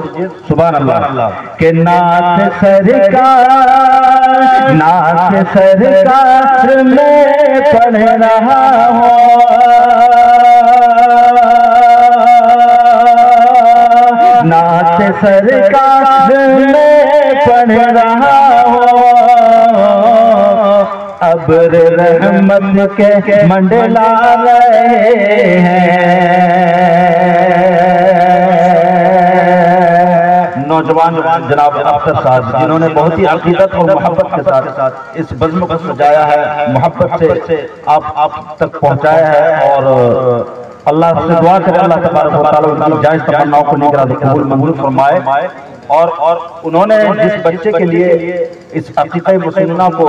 दीजिए सुभान अल्लाह। के नाथ सरकार में पढ़ रहा हूँ, नाथ सरकार में पढ़ रहा हूँ। अब्र रहमत के मंडला रहे हैं। नौजवान जनाब अख्तर साहब जिन्होंने बहुत ही अकीदत और मोहब्बत के साथ इस बज़्म को सजाया है, मोहब्बत से आप तक पहुंचाया है। और अल्लाह से दुआ करें अल्लाह तबारक व तआला उनकी जायज़ तमन्नाओं को निगरानी कबूल मंजूर फरमाए। और उन्होंने जिस बच्चे के लिए इस अक़ीक़ा मुस्लिमा को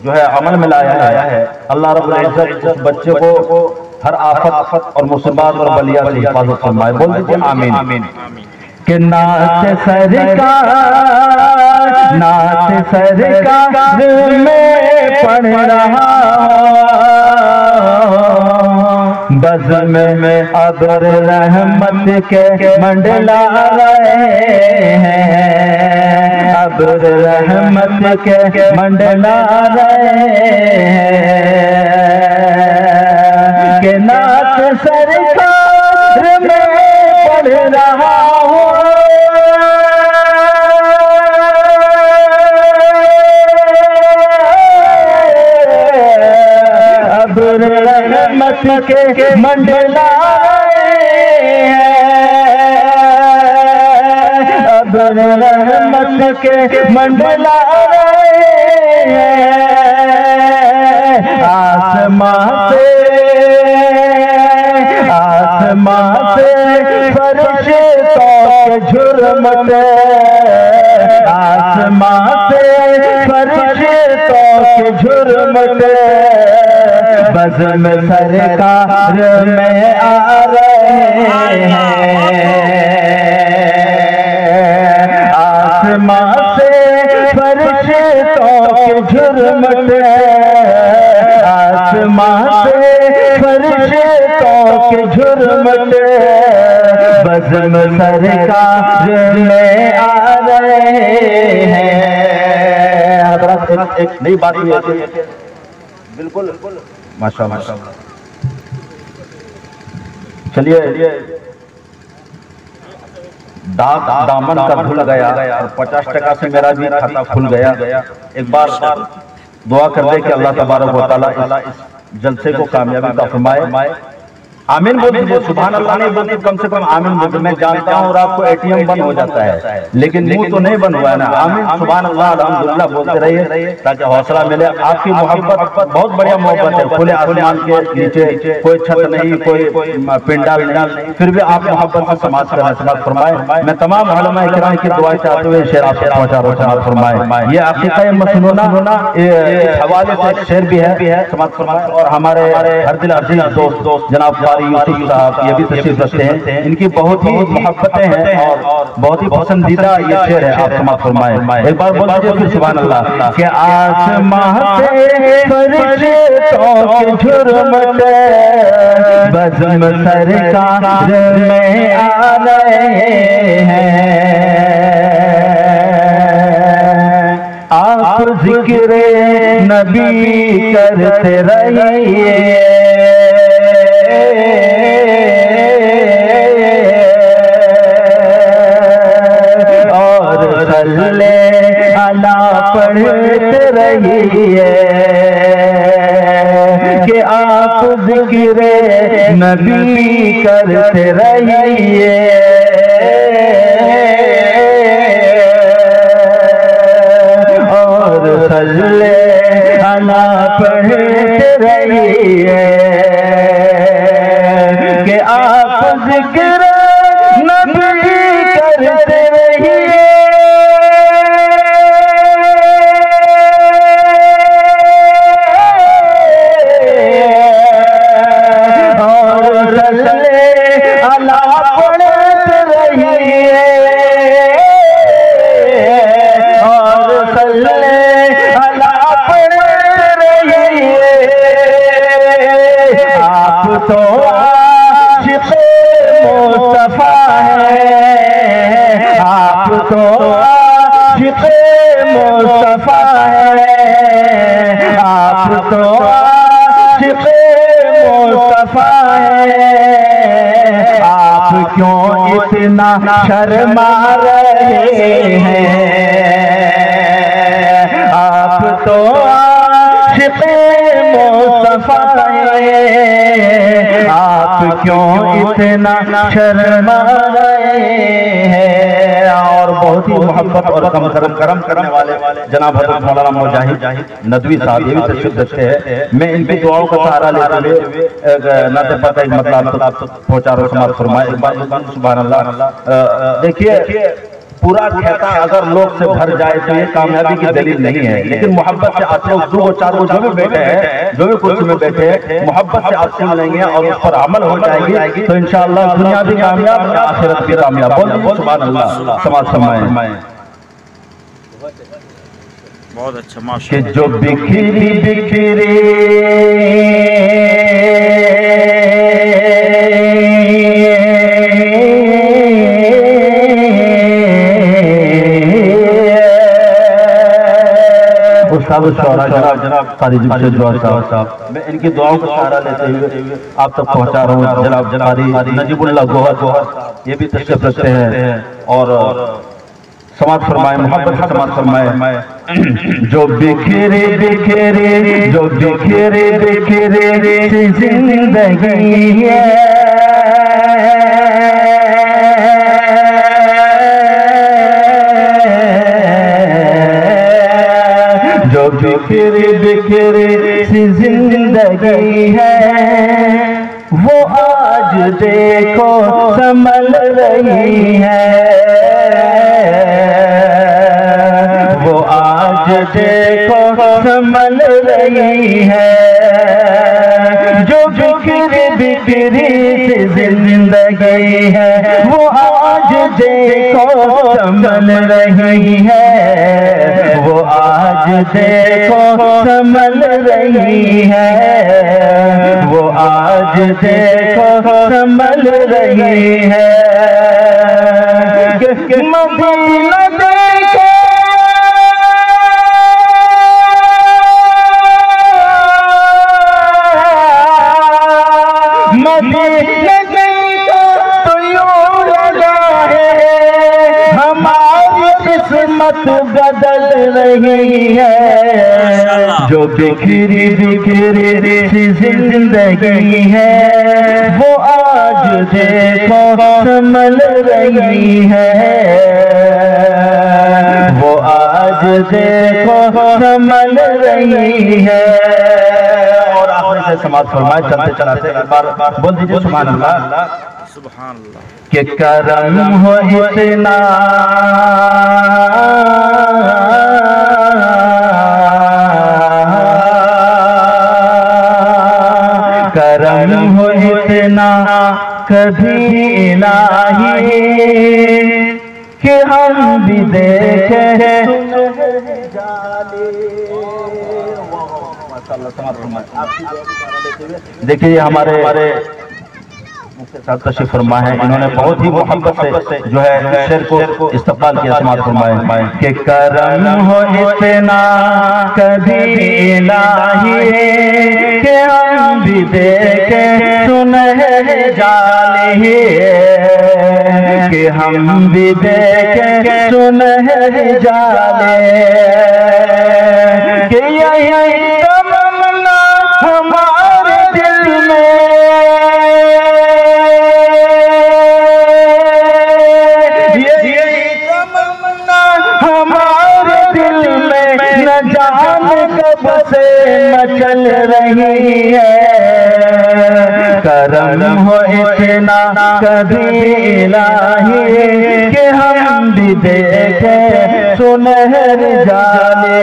जो है अमल में लाया है, अल्लाह रब्बुल इज़्ज़त उस बच्चे को हर आफत और मुसीबत और बलिया से हिफाजत फरमाए। बोल दीजिए आमीन। कि नाथ सरकार में पढ़ रहा हूँ, बज़्म में अब्र रहमत के मंडला रहे हैं, अब्र रहमत के मंडला रहे हैं। कि नाथ सरकार में पढ़ रहा हूँ, अब्र रहमत के मंडला रहे हैं, अब्र रहमत के मंडला रहे हैं। आसमां से फरिश्तों के झुरमुटे, आसमां से फरिश्तों के झुरमुटे बज़्म सरकार में आ रहे हैं। आसमां से फरिश्तों के झुरमुटे, आसमां से फरिश्तों के झुरमुटे बज़्म सरकार में आ रहे हैं। हज़रात एक नई बात हुई है, बिल्कुल माशाअल्लाह। चलिए दामन का खुल गया और 50% से मेरा भी खाता खुल गया। एक बार दुआ कर दे कि अल्लाह तबारक व तआला इस जलसे को कामयाबी अता फरमाए। आमीन बोल दीजिए। सुभान अल्लाह नहीं बोलते कम से कम आमीन बोलते। मैं जानता हूँ और आपको एटीएम बंद हो जाता है लेकिन मुंह तो नहीं बंद हुआ है ना। आमीन सुभान अल्लाह अल्हम्दुलिल्लाह बोलते रहिए ताकि हौसला मिले। आपकी मोहब्बत बहुत बढ़िया मोहब्बत है। खुले आसमान के नीचे कोई छत नहीं, कोई पिंडाल नहीं, फिर भी आप मोहब्बत से समाज का समाज फरमाए। मैं तमाम उलमा इकराम की दुआ चाहते हुए शेर आपसे पहुंचा रहा हूं, फरमाए। ये अक़ीक़ा मसनूना इस हवाले से एक शेर भी है, समाज फरमाए। और हमारे हर दिल अजीज दोस्त जनाब यूसुफ साहब ये भी तशरीफ रखते हैं। इनकी बहुत ही मोहब्बतें हैं और बहुत ही पसंदीदा ये शेर है, आप समाअत फरमाएं। एक बार बोल दीजिए फिर सुभान अल्लाह। कि आसमां से फरिश्तों के झुरमुटे बज़्म सरकार में आ रहे हैं। आप ज़िक्र नबी करते रहिए और सल्ले अला पढ़ते रहिए। कि आप ज़िक्र नबी करते रहिए और सल्ले अला पढ़ते रहिए। कि आप ज़िक्र नबी करते रहिए और सल्ले अला पढ़ते तो आशिक़े मुस्तफ़ा है, आप तो आशिक़े मुस्तफ़ा है, आप क्यों इतना शर्मा रहे हैं, आप तो आशिक़े मुस्तफ़ा है, आप क्यों इतना शर्मा रहे हैं। और बहुत ही मोहब्बत और करम करने वाले जनाब हज़रत मौलाना मुजाहिद नदवी साहब ये भी तशरीफ रखते हैं। मैं इनकी दुआओं का सहारा लेते हुए नाते पता एक मतलब आप पहुँचा रहा समाज फरमाए। एक बार सुभान अल्लाह। देखिए पूरा खेता अगर लोग से भर जाए तो ये कामयाबी की दलील नहीं है, लेकिन मोहब्बत से आप लोग 2 4 जो भी बैठे हैं, जो भी कुर्सी में बैठे हैं, मोहब्बत से आप सुन लेंगे और उस पर अमल हो जाएगी तो इंशाअल्लाह दुनिया भी कामयाब और आखिरत भी कामयाब। बोलिए सुभान अल्लाह। समाज फरमाए। बहुत अच्छा माशाअल्लाह। कि जो बिखरी बिखरे जनाब कारी साहब, मैं इनकी दुआओं का सहारा लेते हुए आप तक पहुंचा रहा हूँ। जनाब कारी नजीबुल्लाह गोहर ये भी तशरीफ रखते हैं और समाज फरमाए, मोहब्बत से समाज फरमाए। जो बिखरे बिखरे जो बिखरे बिखरे जिंदगी है, जो बिखरे बिखरे सी जिंदगी है, वो आज देखो संभल रही है, वो आज देखो संभल रही है। जो बिखरी बिखरी सी जिंदगी है, वो आज देखो संभल रही है, वो आज देखो संभल रही है, वो आज देखो संभल रही है। मदीना देखो मदीना देखो तो यूं लगा है हमारी किस्मत बदल रही है। जो बिखरी बिखरी सी जिंदगी है, वो आज देखो संभल रही है, वो आज देखो संभल रही है। और आखिर से समाज फरमाए चलते चलाते एक बार बोल दीजिए सुभान अल्लाह। सुभान अल्लाह। कि करम हो इतना करम हो इतना कभी इलाही कि हम भी देखे देखिए हमारे साथ तशरीफ फरमा है, इन्होंने बहुत ही मोहब्बत से जो है शेर को इस्तक़बाल किया। समाज फरमाए कि करम हो इतना कभी इलाही कि हम भी देखे सुनहरे जाले, कि हम भी देखे सुनहरे जाले, कि यही तमन्ना हमारे दिल में, यही तमन्ना हमारे दिल में न जाने कब से मचल रही है। करम हो इतना कभी इलाही कि हम भी देखे सुनहरे जाले।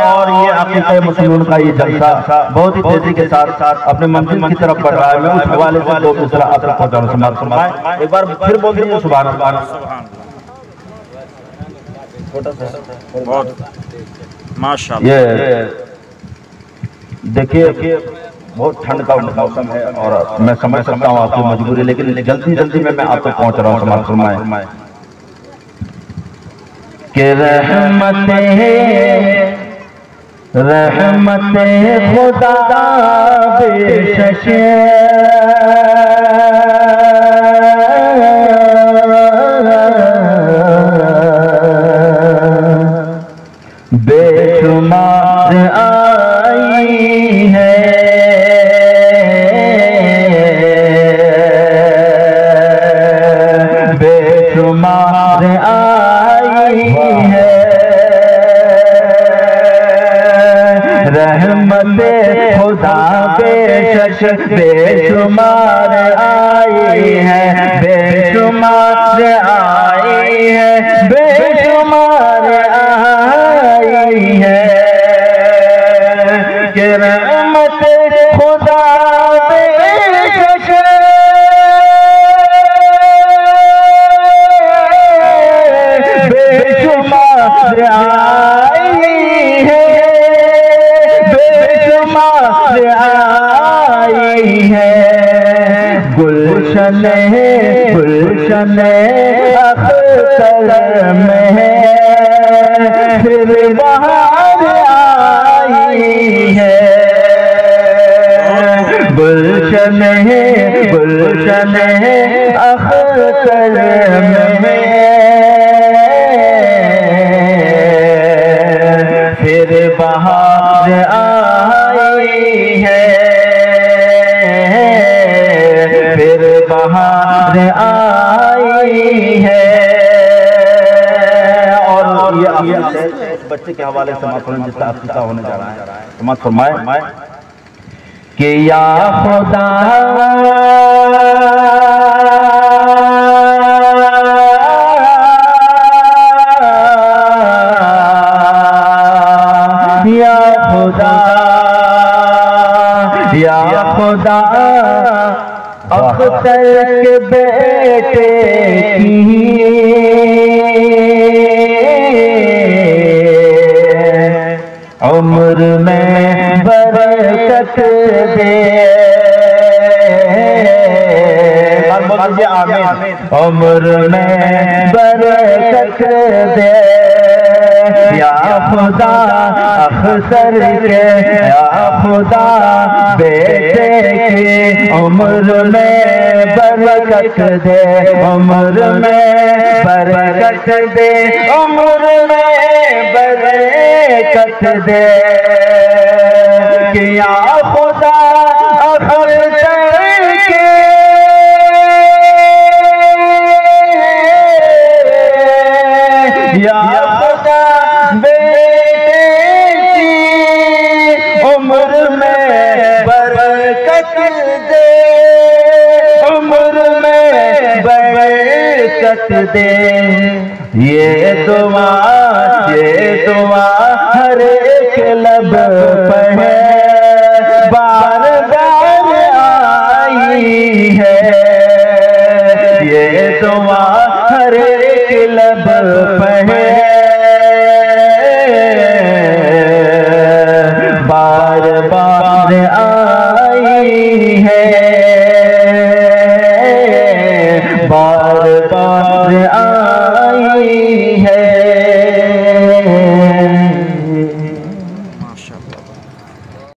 और ये अक़ीदे मुस्लिमों का ये जलसा बहुत ही तेजी के साथ अपने मंजिल की तरफ बढ़ रहा है। मैं उस हवाले से 2 मिसरा आप तक पहुंचा रहा हूं। एक बार फिर बोल दीजिए सुभान अल्लाह। बहुत माशाअल्लाह। ये देखिए बहुत ठंड का मौसम है और मैं समझ सकता हूँ आपकी मजबूरी, लेकिन जल्दी में मैं आप तक पहुंच रहा हूँ। समाज फरमाए कि रहमते खुदा बेशक बेशुमार आई है, बेशुमार आई है। रहमते खुदा बेशक बेशुमार आई है, बेशुमार आई है, बेशुमार आई है। कि रहमते खुदा बेशक बेशुमार आई है, बेशुमार आई है। गुलशन गुलशन अख्तर में फिर बहार आई है। गुलशन गुलशन अख्तर में फिर बहार आई है, फिर बहार आई है। और ये बच्चे के हवाले से समाज जिसका अकीदा होने जा रहा है, समाज फरमाए कि या खुदा या खुदा या खुदा अख्तर के बेटे की उम्र में बरकत दे, आमीन। उम्र में बरकत दे या खुदा अख्तर के, या खुदा बेटे की उम्र में बरकत दे, उम्र में बरकत दे, उम्र में बरकत दे। कि या खुदा अख्तर के या खुदा बेटे की उम्र में बरकत दे, उम्र में बरकत दे। ये दुआ हर एक लब पर बार बार आई है। ये दुआ हर एक लब पर बार बार आई है, बार बार आई